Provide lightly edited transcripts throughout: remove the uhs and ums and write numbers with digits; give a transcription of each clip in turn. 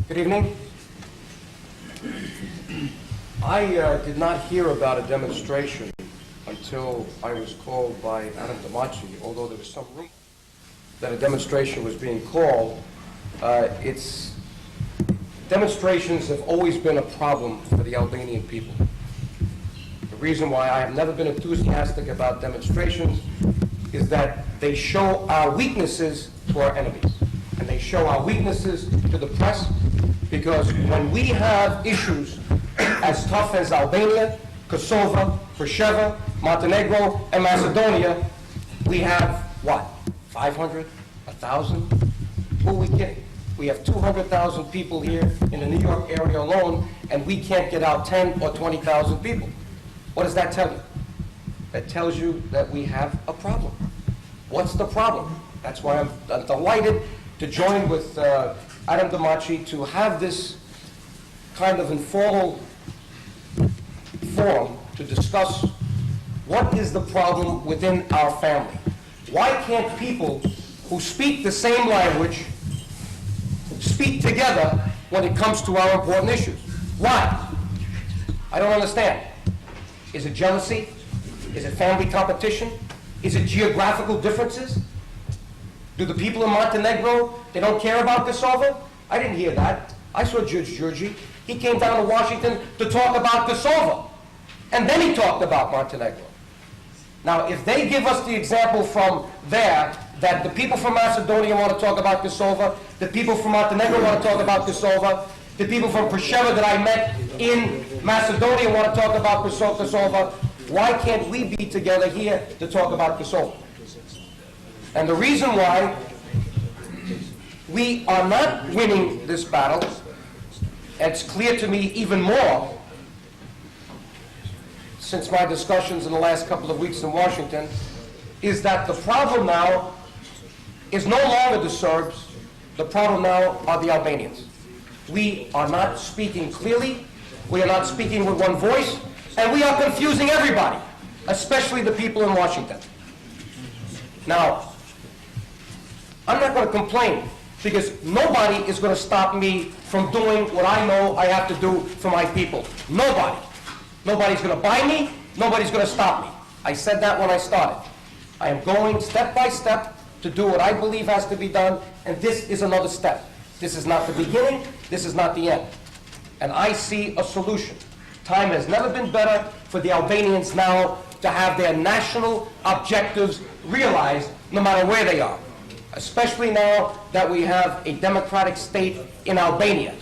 Good evening. I did not hear about a demonstration until I was called by Adem Demaci, although there was some rumor that a demonstration was being called. Demonstrations have always been a problem for the Albanian people. The reason why I have never been enthusiastic about demonstrations is that they show our weaknesses to our enemies. And they show our weaknesses to the press, because when we have issues as tough as Albania, Kosovo, Preševa, Montenegro, and Macedonia, we have, what, 500, 1,000? Who are we kidding? We have 200,000 people here in the New York area alone, and we can't get out 10 or 20,000 people. What does that tell you? That tells you that we have a problem. What's the problem? That's why I'm delighted to join with Adem Demaci to have this kind of informal forum to discuss what is the problem within our family. Why can't people who speak the same language speak together when it comes to our important issues? Why? I don't understand. Is it jealousy? Is it family competition? Is it geographical differences? Do the people in Montenegro, they don't care about Kosovo? I didn't hear that. I saw Judge Georgi. He came down to Washington to talk about Kosovo. And then he talked about Montenegro. Now, if they give us the example from there, that the people from Macedonia want to talk about Kosovo, the people from Montenegro want to talk about Kosovo, the people from Preševa that I met in Macedonia want to talk about Kosovo, why can't we be together here to talk about Kosovo? And the reason why we are not winning this battle, and it's clear to me even more since my discussions in the last couple of weeks in Washington, is that the problem now is no longer the Serbs. The problem now are the Albanians. We are not speaking clearly, we are not speaking with one voice, and we are confusing everybody, especially the people in Washington. Now, I'm not going to complain, because nobody is going to stop me from doing what I know I have to do for my people. Nobody. Nobody's going to buy me. Nobody's going to stop me. I said that when I started. I am going step by step to do what I believe has to be done, and this is another step. This is not the beginning. This is not the end. And I see a solution. Time has never been better for the Albanians now to have their national objectives realized, no matter where they are. Especially now that we have a democratic state in Albania.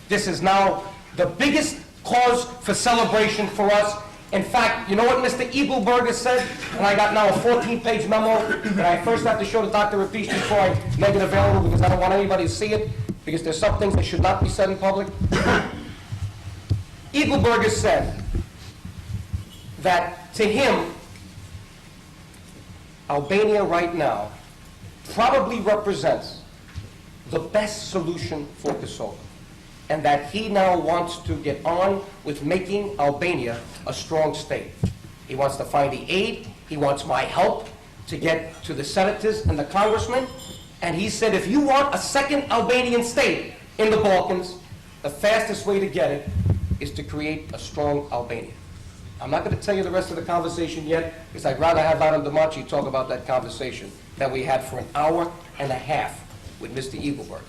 This is now the biggest cause for celebration for us. In fact, you know what Mr. Eagleberger said? And I got now a 14-page memo that I first have to show to Dr. Repishti before I make it available, because I don't want anybody to see it, because there's some things that should not be said in public. Eagleberger said that to him, Albania right now probably represents the best solution for Kosovo, and that he now wants to get on with making Albania a strong state. He wants to find the aid, he wants my help to get to the senators and the congressmen, and he said if you want a second Albanian state in the Balkans, the fastest way to get it is to create a strong Albania. I'm not going to tell you the rest of the conversation yet, because I'd rather have Adem Demaci talk about that conversation that we had for an hour and a half with Mr. Eagleberger.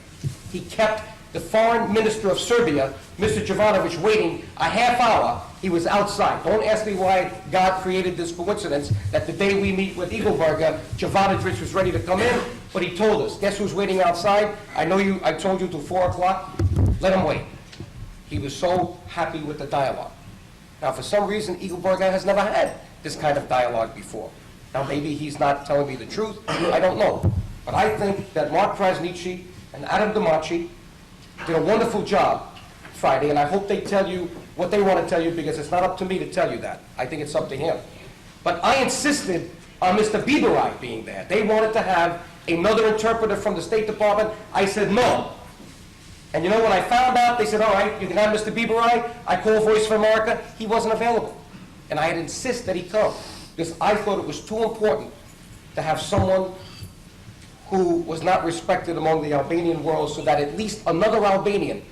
He kept the foreign minister of Serbia, Mr. Jovanovic, waiting a half hour. He was outside. Don't ask me why God created this coincidence that the day we meet with Eagleberger, Jovanovic was ready to come in, but he told us, guess who's waiting outside? I told you till 4 o'clock. Let him wait. He was so happy with the dialogue. Now, for some reason, Eagleberger has never had this kind of dialogue before. Now, maybe he's not telling me the truth. I don't know. But I think that Mark Krasniqi and Adem Demaci did a wonderful job Friday, and I hope they tell you what they want to tell you, because it's not up to me to tell you that. I think it's up to him. But I insisted on Mr. Biberai being there. They wanted to have another interpreter from the State Department. I said no. And you know, when I found out, they said, all right, you can have Mr. Biberai. I called Voice of America. He wasn't available. And I had insisted that he come, because I thought it was too important to have someone who was not respected among the Albanian world, so that at least another Albanian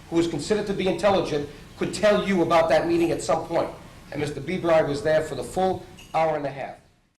who is considered to be intelligent could tell you about that meeting at some point. And Mr. Bibrai was there for the full hour and a half.